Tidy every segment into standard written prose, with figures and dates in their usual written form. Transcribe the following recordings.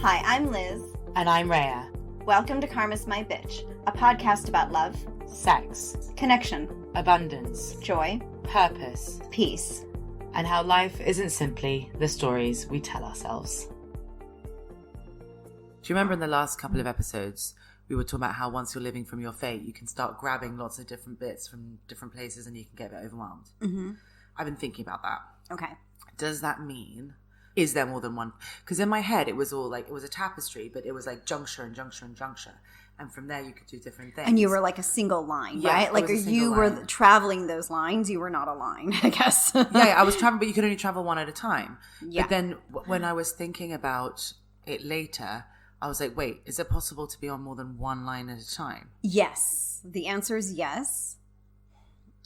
Hi, I'm Liz. And I'm Rhea. Welcome to Karma's My Bitch, a podcast about love, Sex, connection, abundance, joy, purpose, peace, and how life isn't simply the stories we tell ourselves. Do you remember in the last couple of episodes, we were talking about how once you're living from your fate, you can start grabbing lots of different bits from different places and you can get a bit overwhelmed? Mm-hmm. I've been thinking about that. Okay. Does that mean... is there more than one? Because in my head, it was all like, it was a tapestry, but it was like juncture and juncture and juncture. And from there, you could do different things. And you were like a single line, yeah, right? Like you were line. traveling those lines. You were not a line, I guess. Yeah, I was traveling, but you could only travel one at a time. Yeah. But then when I was thinking about it later, I was like, wait, is it possible to be on more than one line at a time? Yes. The answer is yes.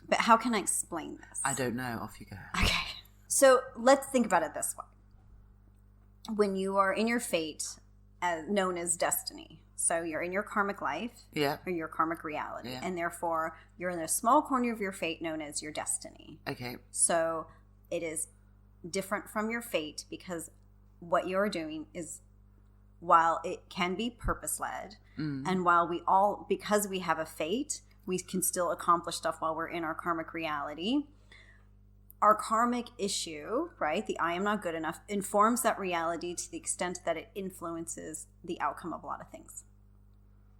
But how can I explain this? I don't know. Off you go. Okay. So let's think about it this way. When you are in your fate, known as destiny, so you're in your karmic life, or your karmic reality, and therefore you're in a small corner of your fate known as your destiny. Okay. So it is different from your fate because what you're doing is, while it can be purpose-led, and while because we have a fate, we can still accomplish stuff while we're in our karmic reality. Our karmic issue, right, the I am not good enough, informs that reality to the extent that it influences the outcome of a lot of things.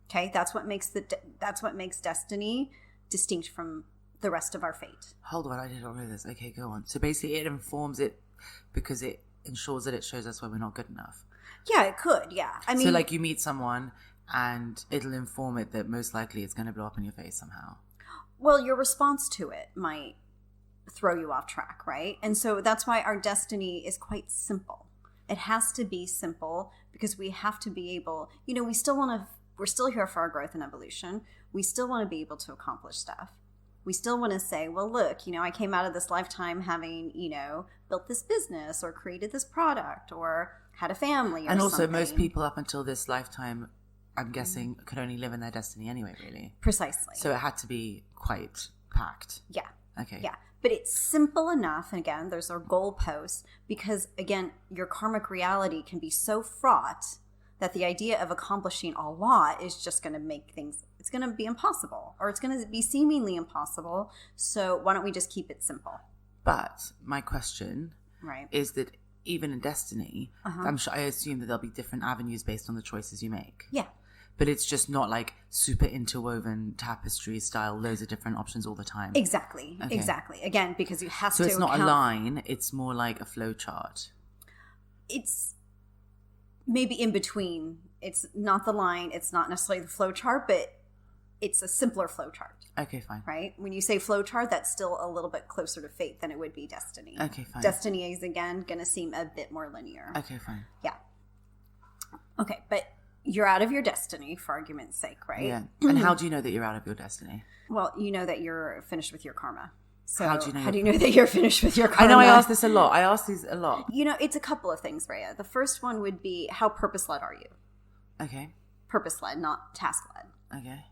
Okay, that's what makes destiny distinct from the rest of our fate. Hold on, I didn't know this. Okay, go on. So basically, it informs it because it ensures that it shows us why we're not good enough. Yeah, it could. Yeah, I mean, so like you meet someone and it'll inform it that most likely it's going to blow up in your face somehow. Well, your response to it might throw you off track, right? And so that's why our destiny is quite simple. It has to be simple because we have to be able, we're still here for our growth and evolution. We still want to be able to accomplish stuff. We still want to say, well, look, I came out of this lifetime having, built this business or created this product or had a family or and also something. Most people up until this lifetime, I'm guessing, could only live in their destiny anyway, really. Precisely. So it had to be quite packed. Yeah. Okay. Yeah. But it's simple enough, and again, there's our goalposts, because, again, your karmic reality can be so fraught that the idea of accomplishing a lot is just going to make things, it's going to be impossible, or it's going to be seemingly impossible. So why don't we just keep it simple? But my question is that even in destiny, I assume that there'll be different avenues based on the choices you make. Yeah. But it's just not like super interwoven tapestry style, loads of different options all the time. Exactly. Okay. Exactly. Again, because you have to. So it's not a line, it's more like a flow chart. It's maybe in between. It's not the line, it's not necessarily the flow chart, but it's a simpler flow chart. Okay, fine. Right? When you say flow chart, that's still a little bit closer to fate than it would be destiny. Okay, fine. Destiny is, again, going to seem a bit more linear. Okay, fine. Yeah. Okay, but you're out of your destiny, for argument's sake, right? Yeah. And how do you know that you're out of your destiny? Well, you know that you're finished with your karma. So how do you know that you're finished with your karma? I know I ask this a lot. I ask these a lot. It's a couple of things, Rhea. The first one would be, how purpose-led are you? Okay. Purpose-led, not task-led. Okay.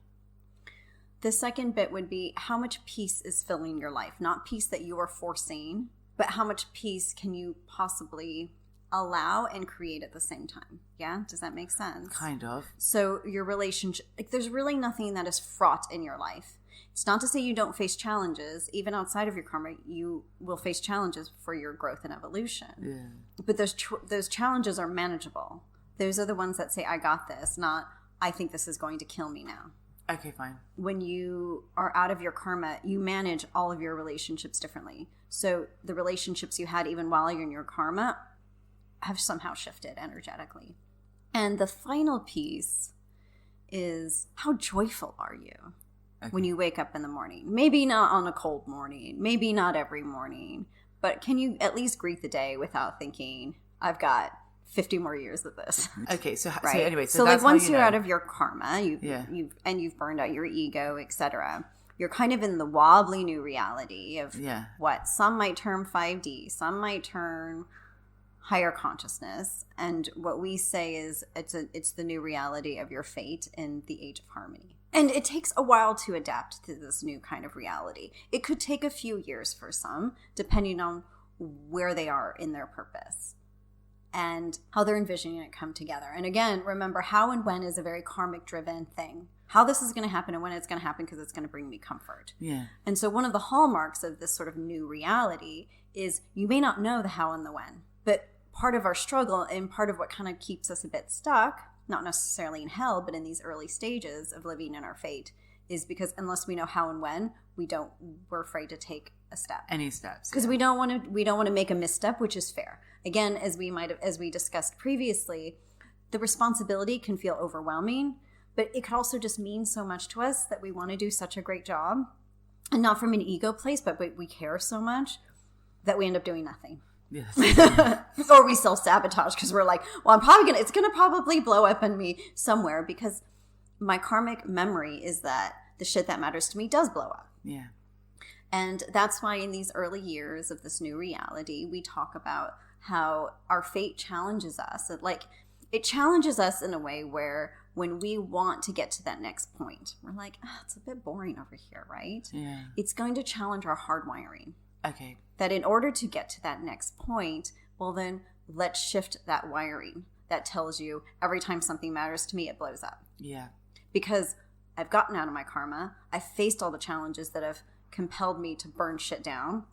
The second bit would be, how much peace is filling your life? Not peace that you are forcing, but how much peace can you possibly allow and create at the same time? Yeah? Does that make sense? Kind of. So your relationship, there's really nothing that is fraught in your life. It's not to say you don't face challenges. Even outside of your karma, you will face challenges for your growth and evolution. Yeah. But those challenges are manageable. Those are the ones that say, I got this, not, I think this is going to kill me now. Okay, fine. When you are out of your karma, you manage all of your relationships differently. So the relationships you had even while you're in your karma have somehow shifted energetically. And the final piece is, how joyful are you when you wake up in the morning? Maybe not on a cold morning, maybe not every morning, but can you at least greet the day without thinking, I've got 50 more years of this? Okay, so right? So like that's once how you're out of your karma, you've burned out your ego, etc., you're kind of in the wobbly new reality of what some might term 5D, some might term higher consciousness, and what we say is it's the new reality of your fate in the age of harmony. And it takes a while to adapt to this new kind of reality. It could take a few years for some, depending on where they are in their purpose. and how they're envisioning it come together. And again, remember, how and when is a very karmic driven thing. How this is going to happen and when it's going to happen, because it's going to bring me comfort. Yeah. And so one of the hallmarks of this sort of new reality is you may not know the how and the when, but part of our struggle and part of what kind of keeps us a bit stuck, not necessarily in hell, but in these early stages of living in our fate, is because unless we know how and when, we're afraid to take a step. Any steps. Because we don't want to make a misstep, which is fair. Again, as we discussed previously, the responsibility can feel overwhelming, but it could also just mean so much to us that we want to do such a great job. And not from an ego place, but we care so much that we end up doing nothing. Yes. Or we self-sabotage because we're like, well, it's going to probably blow up on me somewhere, because my karmic memory is that the shit that matters to me does blow up. Yeah. And that's why in these early years of this new reality, we talk about how our fate challenges us. It challenges us in a way where when we want to get to that next point, we're like, it's a bit boring over here, right? Yeah. It's going to challenge our hardwiring. Okay. That in order to get to that next point, well then, let's shift that wiring that tells you every time something matters to me, it blows up. Yeah. Because I've gotten out of my karma. I've faced all the challenges that have compelled me to burn shit down.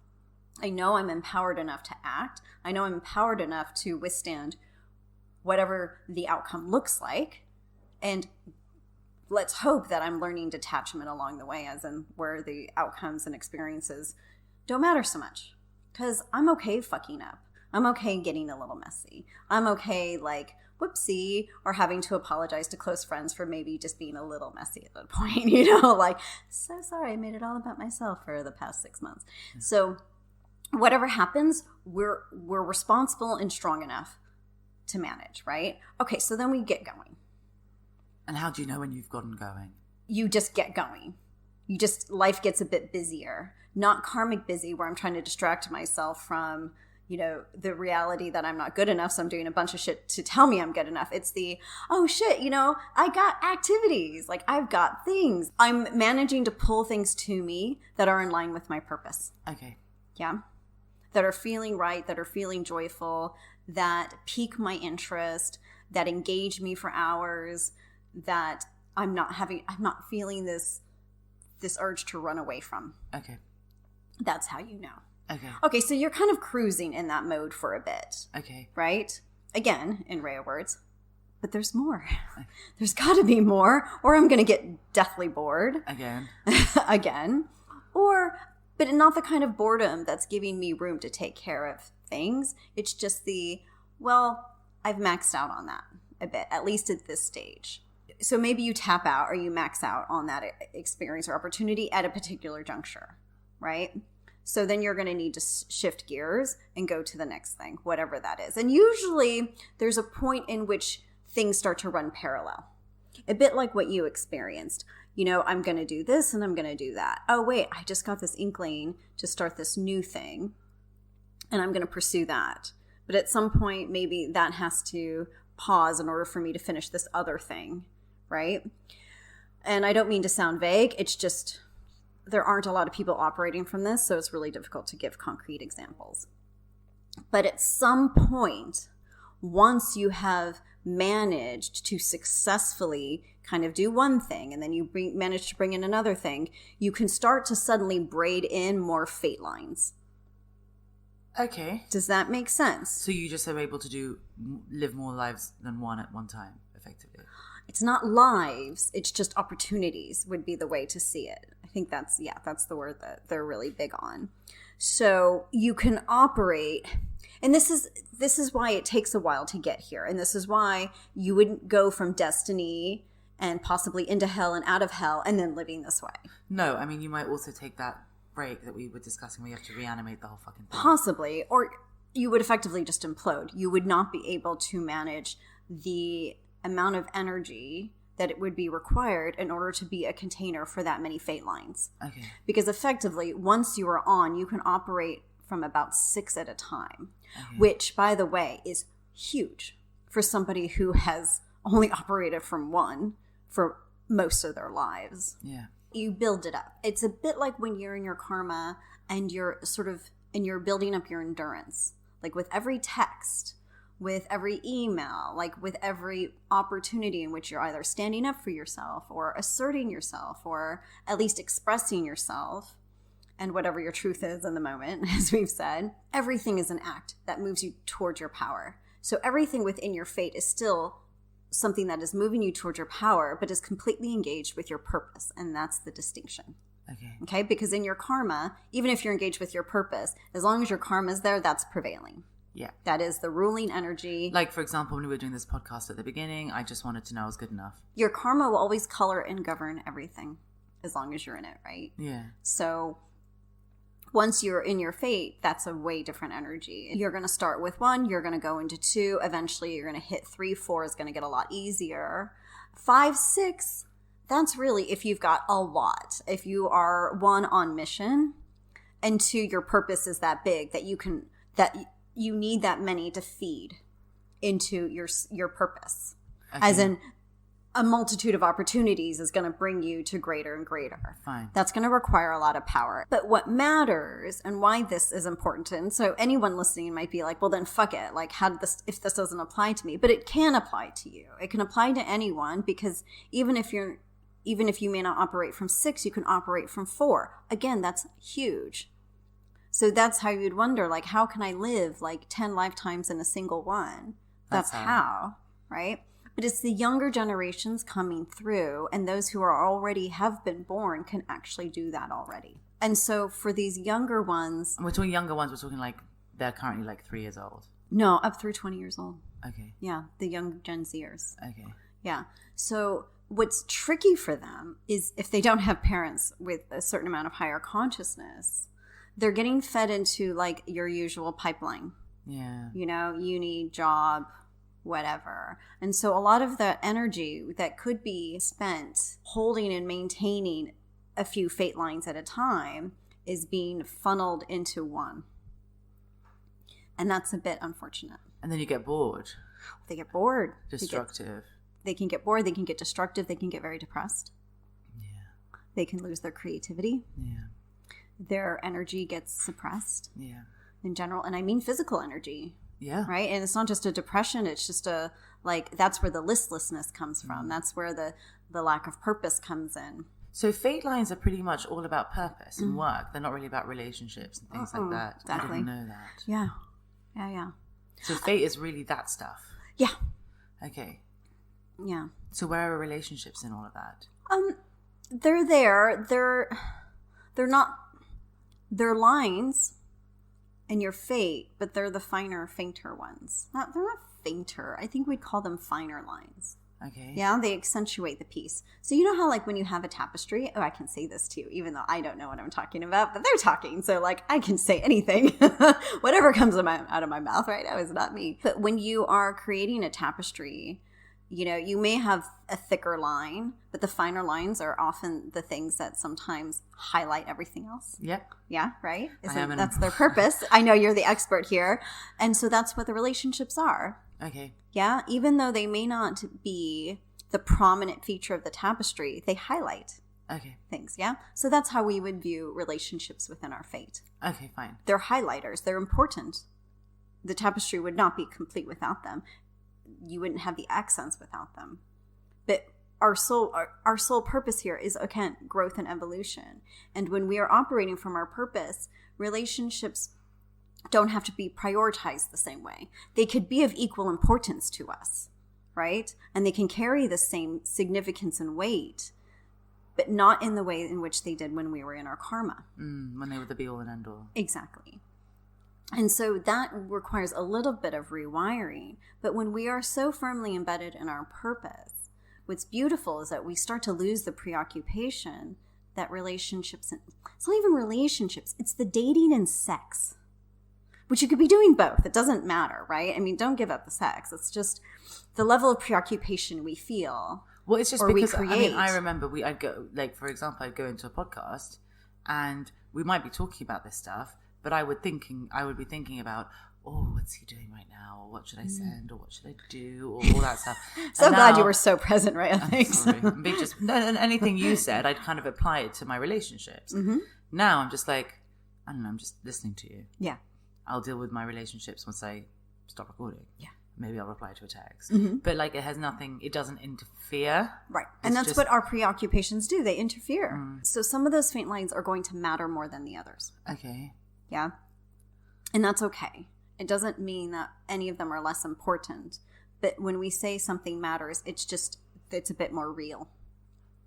I know I'm empowered enough to act. I know I'm empowered enough to withstand whatever the outcome looks like. And let's hope that I'm learning detachment along the way, as in where the outcomes and experiences don't matter so much. Because I'm okay fucking up. I'm okay getting a little messy. I'm okay, whoopsie, or having to apologize to close friends for maybe just being a little messy at that point, so sorry, I made it all about myself for the past 6 months. Yeah. So whatever happens, we're responsible and strong enough to manage, right? Okay, so then we get going. And how do you know when you've gotten going? You just get going. Life gets a bit busier. Not karmic busy where I'm trying to distract myself from the reality that I'm not good enough, so I'm doing a bunch of shit to tell me I'm good enough. It's the, oh shit, I got activities. I've got things. I'm managing to pull things to me that are in line with my purpose. Okay. Yeah. That are feeling right, that are feeling joyful, that pique my interest, that engage me for hours, that I'm not feeling this urge to run away from. Okay. That's how you know. Okay, so you're kind of cruising in that mode for a bit. Okay. Right? Again, in Rhea words. But there's more. There's got to be more, or I'm going to get deathly bored. Again. Again. But not the kind of boredom that's giving me room to take care of things. It's just I've maxed out on that a bit, at least at this stage. So maybe you tap out or you max out on that experience or opportunity at a particular juncture, right? So then you're going to need to shift gears and go to the next thing, whatever that is. And usually there's a point in which things start to run parallel. A bit like what you experienced. I'm going to do this and I'm going to do that. Oh, wait, I just got this inkling to start this new thing and I'm going to pursue that. But at some point, maybe that has to pause in order for me to finish this other thing, right? And I don't mean to sound vague. It's just there aren't a lot of people operating from this, so it's really difficult to give concrete examples. But at some point, once you have managed to successfully kind of do one thing and then you manage to bring in another thing, you can start to suddenly braid in more fate lines. Okay. Does that make sense? So you just are able to live more lives than one at one time, effectively. It's not lives, it's just opportunities would be the way to see it. I think that's the word that they're really big on. So you can operate, and this is why it takes a while to get here. And this is why you wouldn't go from destiny and possibly into hell and out of hell and then living this way. No, I mean, you might also take that break that we were discussing where you have to reanimate the whole fucking thing. Possibly, or you would effectively just implode. You would not be able to manage the amount of energy that it would be required in order to be a container for that many fate lines. Okay. Because effectively, once you are on, you can operate from about 6 at a time, okay. Which, by the way, is huge for somebody who has only operated from 1 for most of their lives. Yeah. You build it up. It's a bit like when you're in your karma and you're building up your endurance. Like with every text, with every email, like with every opportunity in which you're either standing up for yourself or asserting yourself or at least expressing yourself and whatever your truth is in the moment, as we've said, everything is an act that moves you towards your power. So everything within your fate is still something that is moving you towards your power, but is completely engaged with your purpose. And that's the distinction. Okay. Because in your karma, even if you're engaged with your purpose, as long as your karma is there, that's prevailing. Yeah. That is the ruling energy. Like, for example, when we were doing this podcast at the beginning, I just wanted to know I was good enough. Your karma will always color and govern everything as long as you're in it, right? Yeah. So once you're in your fate, that's a way different energy. You're going to start with 1, you're going to go into 2, eventually you're going to hit 3, 4 is going to get a lot easier. 5, 6, that's really if you've got a lot. If you are 1 on mission and 2, your purpose is that big that you need that many to feed into your purpose. Okay. As in a multitude of opportunities is going to bring you to greater and greater. Fine. That's going to require a lot of power. But what matters and why this is important, and so anyone listening might be like, well, then fuck it. Like, if this doesn't apply to me? But it can apply to you. It can apply to anyone, because even if you may not operate from 6, you can operate from 4. Again, that's huge. So that's how you'd wonder, like, how can I live like 10 lifetimes in a single one? That's how, right? But it's the younger generations coming through, and those who are already have been born can actually do that already. And so for these younger ones... And we're talking younger ones, we're talking like they're currently like 3 years old. No, up through 20 years old. Okay. Yeah, the young Gen Zers. Okay. Yeah. So what's tricky for them is if they don't have parents with a certain amount of higher consciousness, they're getting fed into like your usual pipeline. Yeah. You know, uni, job, whatever. And so a lot of the energy that could be spent holding and maintaining a few fate lines at a time is being funneled into 1. And that's a bit unfortunate. And then you get bored. They get bored. Destructive. They can get bored. They can get destructive. They can get very depressed. Yeah. They can lose their creativity. Yeah. Their energy gets suppressed. Yeah. In general. And I mean physical energy. Yeah. Right? And it's not just a depression. It's just that's where the listlessness comes from. That's where the lack of purpose comes in. So fate lines are pretty much all about purpose and work. They're not really about relationships and things like that. Exactly. I didn't know that. Yeah. Yeah, yeah. So fate is really that stuff. Yeah. Okay. Yeah. So where are relationships in all of that? They're there. They're not, they're lines in your fate, but they're the finer, fainter ones. They're not fainter. I think we'd call them finer lines. Okay. Yeah, they accentuate the piece. So you know how like when you have a tapestry, I can say this too, even though I don't know what I'm talking about, but they're talking. So like I can say anything, whatever comes out of my mouth right now is not me. But when you are creating a tapestry, you know, you may have a thicker line, but the finer lines are often the things that sometimes highlight everything else. Yeah. Yeah, right? That's their purpose. I know you're the expert here. And so that's what the relationships are. Okay. Yeah, even though they may not be the prominent feature of the tapestry, they highlight things, yeah? So that's how we would view relationships within our fate. Okay, fine. They're highlighters. They're important. The tapestry would not be complete without them. You wouldn't have the accents without them. But our soul purpose here is, again, growth and evolution. And when we are operating from our purpose, relationships don't have to be prioritized the same way. They could be of equal importance to us, right? And they can carry the same significance and weight, but not in the way in which they did when we were in our karma. When they were the be-all and end-all. Exactly. And so that requires a little bit of rewiring. But when we are so firmly embedded in our purpose, what's beautiful is that we start to lose the preoccupation that relationships, it's not even relationships, it's the dating and sex, which you could be doing both. It doesn't matter, right? I mean, don't give up the sex. It's just the level of preoccupation we feel. Well, it's just because, I remember I'd go, like, for example, I'd go into a podcast and we might be talking about this stuff, but I would be thinking about, oh, what's he doing right now? Or what should I send? Or what should I do? Or all that stuff. So glad you were so present, right? Anything you said, I'd kind of apply it to my relationships. Mm-hmm. Now I'm just like, I don't know, I'm just listening to you. Yeah. I'll deal with my relationships once I stop recording. Yeah. maybe I'll reply to a text. Mm-hmm. But like it has nothing, it doesn't interfere. Right. And that's what our preoccupations do. They interfere. So some of those faint lines are going to matter more than the others. Okay. Yeah. And that's okay. It doesn't mean that any of them are less important. But when we say something matters, it's a bit more real.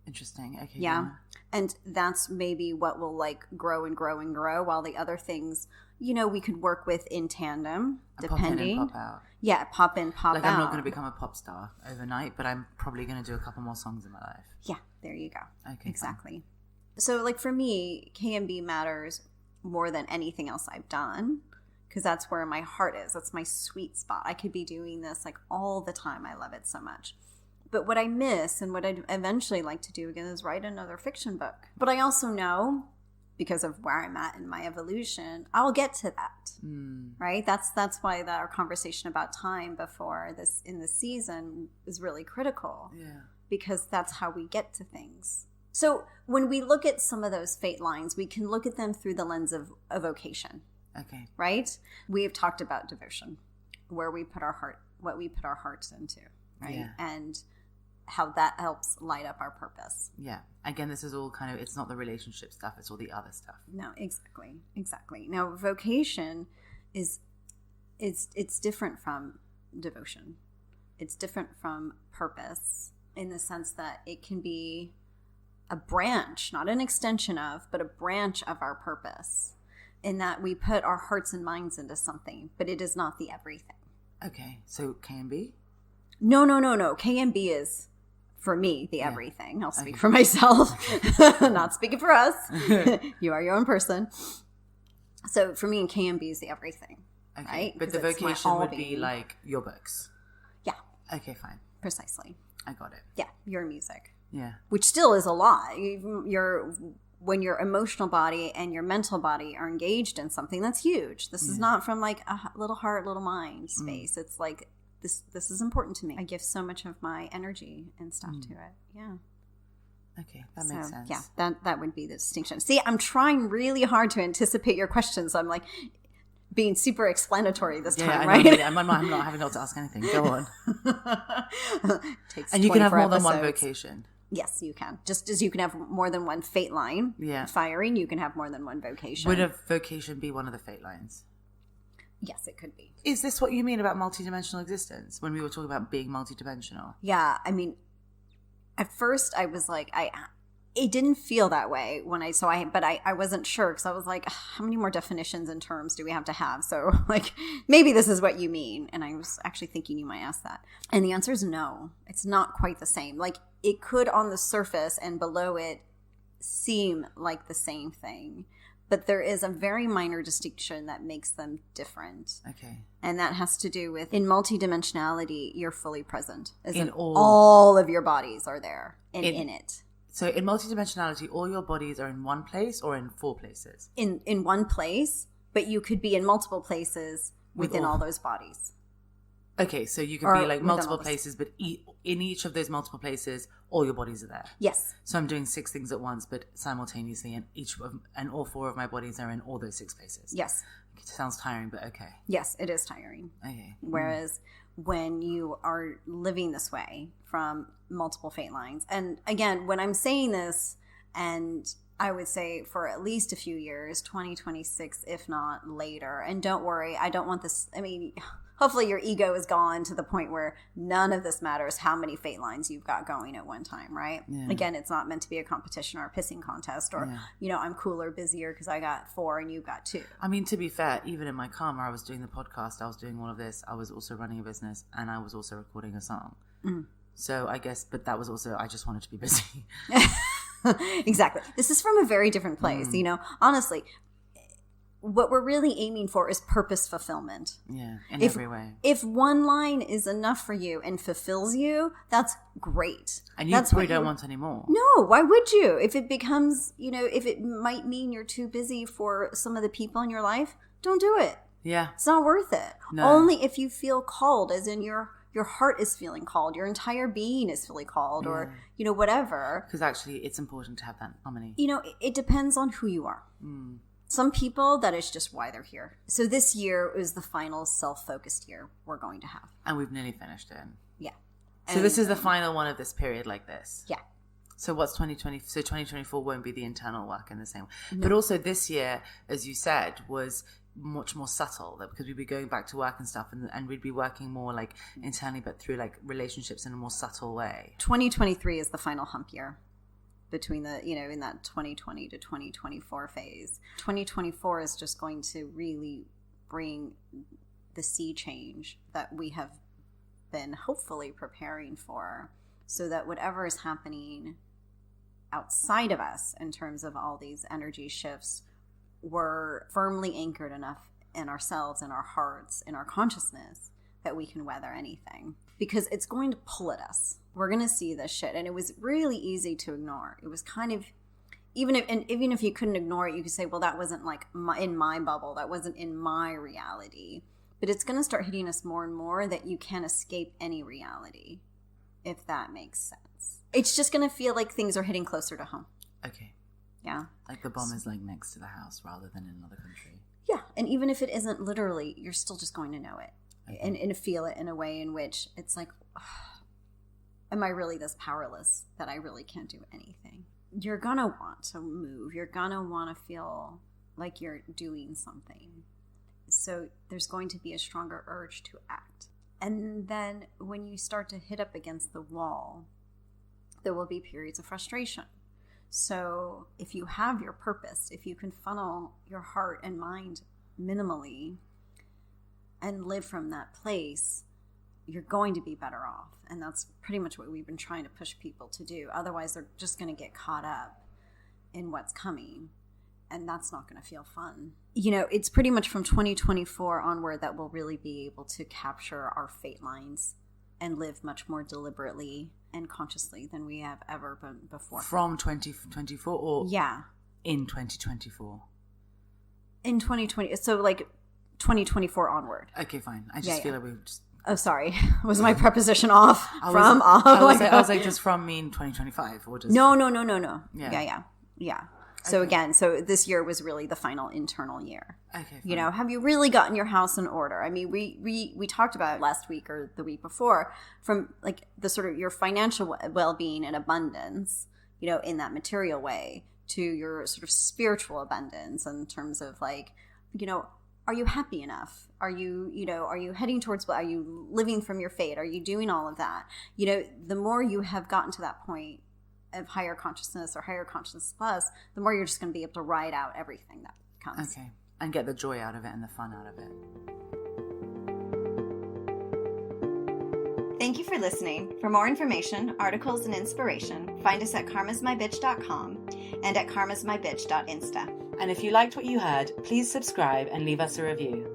Interesting. Okay. Yeah. And that's maybe what will like grow and grow and grow, while the other things, we could work with in tandem, depending. Pop in and pop out. Yeah, pop in, pop out. I'm not going to become a pop star overnight, but I'm probably going to do a couple more songs in my life. Yeah, there you go. Okay. Exactly. Fine. So like for me, KMB matters more than anything else I've done, because that's where my heart is. That's my sweet spot. I could be doing this like all the time. I love it so much. But what I miss and what I'd eventually like to do again is write another fiction book. But I also know, because of where I'm at in my evolution, I'll get to that, right? That's why our conversation about time before this in the season is really critical, because that's how we get to things. So when we look at some of those fate lines, we can look at them through the lens of a vocation. Okay. Right? We have talked about devotion, where we put our heart, what we put our hearts into, right? Yeah. And how that helps light up our purpose. Yeah. Again, this is all kind of, it's not the relationship stuff, it's all the other stuff. No, exactly. Now, vocation it's different from devotion. It's different from purpose in the sense that it can be a branch, not an extension of, but a branch of our purpose, in that we put our hearts and minds into something, but it is not the everything. Okay. So KMB? No. KMB is, for me, the everything. I'll speak for myself, not speaking for us. You are your own person. So for me, KMB is the everything, right? But the vocation would be like your books. Yeah. Okay, fine. Precisely. I got it. Yeah, your music. Yeah. Which still is a lot. When your emotional body and your mental body are engaged in something, that's huge. This is not from like a little heart, little mind space. It's like, this is important to me. I give so much of my energy and stuff to it. Yeah. Okay, that makes sense. Yeah, that would be the distinction. See, I'm trying really hard to anticipate your questions. So I'm like being super explanatory this time, right? I'm not having to ask anything. Go on. Takes and you can have more episodes. than one vocation. Yes, you can. Just as you can have more than one fate line firing, you can have more than one vocation. Would a vocation be one of the fate lines? Yes, it could be. Is this what you mean about multidimensional existence when we were talking about being multidimensional? Yeah, I mean, at first I was like, it didn't feel that way but I wasn't sure, because I was like, how many more definitions and terms do we have to have? So like, maybe this is what you mean. And I was actually thinking you might ask that. And the answer is no, it's not quite the same. Like it could on the surface and below it seem like the same thing. But there is a very minor distinction that makes them different. Okay. And that has to do with, in multidimensionality, you're fully present. As in all of your bodies are there and in it. So in multidimensionality, all your bodies are in one place or in 4 places? In one place, but you could be in multiple places within all those bodies. Okay, so you could be like multiple places, but in each of those multiple places, all your bodies are there. Yes. So I'm doing 6 things at once, but simultaneously, and all 4 of my bodies are in all those 6 places. Yes. It sounds tiring, but okay. Yes, it is tiring. Okay. Whereas when you are living this way from multiple fate lines, and again, when I'm saying this, and I would say for at least a few years, 2026, if not later, and don't worry, I don't want this, I mean, hopefully your ego is gone to the point where none of this matters how many fate lines you've got going at one time, right? Yeah. Again, it's not meant to be a competition or a pissing contest or, I'm cooler, busier because I got 4 and you've got 2. I mean, to be fair, even in my car where I was doing the podcast, I was doing all of this, I was also running a business and I was also recording a song. So I guess, but that was also, I just wanted to be busy. Exactly. This is from a very different place, honestly. What we're really aiming for is purpose fulfillment. Yeah, in every way. If one line is enough for you and fulfills you, that's great. And you probably don't want any more. No, why would you? If it becomes, if it might mean you're too busy for some of the people in your life, don't do it. Yeah. It's not worth it. No. Only if you feel called, as in your heart is feeling called, your entire being is feeling called, or, whatever. Because actually it's important to have that harmony. It depends on who you are. Some people, that is just why they're here. So this year is the final self-focused year we're going to have. And we've nearly finished it. Yeah. So this is the final one of this period like this? Yeah. So what's 2020? So 2024 won't be the internal work in the same way. No. But also this year, as you said, was much more subtle, because we'd be going back to work and stuff, and we'd be working more like internally, but through like relationships in a more subtle way. 2023 is the final hump year between the, in that 2020 to 2024 phase. 2024 is just going to really bring the sea change that we have been hopefully preparing for, so that whatever is happening outside of us in terms of all these energy shifts, we're firmly anchored enough in ourselves, in our hearts, in our consciousness, that we can weather anything, because it's going to pull at us. We're going to see this shit. And it was really easy to ignore. It was kind of, even if you couldn't ignore it, you could say, well, that wasn't like in my bubble. That wasn't in my reality. But it's going to start hitting us more and more that you can't escape any reality, if that makes sense. It's just going to feel like things are hitting closer to home. Okay. Yeah. Like the bomb is like next to the house rather than in another country. Yeah. And even if it isn't literally, you're still just going to know it. Okay. And feel it in a way in which it's like, oh, am I really this powerless that I really can't do anything? You're going to want to move. You're going to want to feel like you're doing something. So there's going to be a stronger urge to act. And then when you start to hit up against the wall, there will be periods of frustration. So if you have your purpose, if you can funnel your heart and mind minimally and live from that place, you're going to be better off. And that's pretty much what we've been trying to push people to do. Otherwise, they're just going to get caught up in what's coming. And that's not going to feel fun. It's pretty much from 2024 onward that we'll really be able to capture our fate lines and live much more deliberately and consciously than we have ever been before. From 2024 or yeah, in 2024? In 2020, so like 2024 onward. Okay, fine. I just feel like we just... Oh, sorry. Was my preposition off? I was like, just from me in 2025 or just... No. Yeah. So again, this year was really the final internal year. Okay. Fine. Have you really gotten your house in order? I mean, we talked about it last week or the week before, from like the sort of your financial well-being and abundance, in that material way, to your sort of spiritual abundance in terms of like, are you happy enough? Are you heading towards, are you living from your fate? Are you doing all of that? The more you have gotten to that point of higher consciousness or higher consciousness plus, the more you're just going to be able to ride out everything that comes. Okay. And get the joy out of it and the fun out of it. Thank you for listening. For more information, articles, and inspiration, find us at karmasmybitch.com and at karmasmybitch.insta. And if you liked what you heard, please subscribe and leave us a review.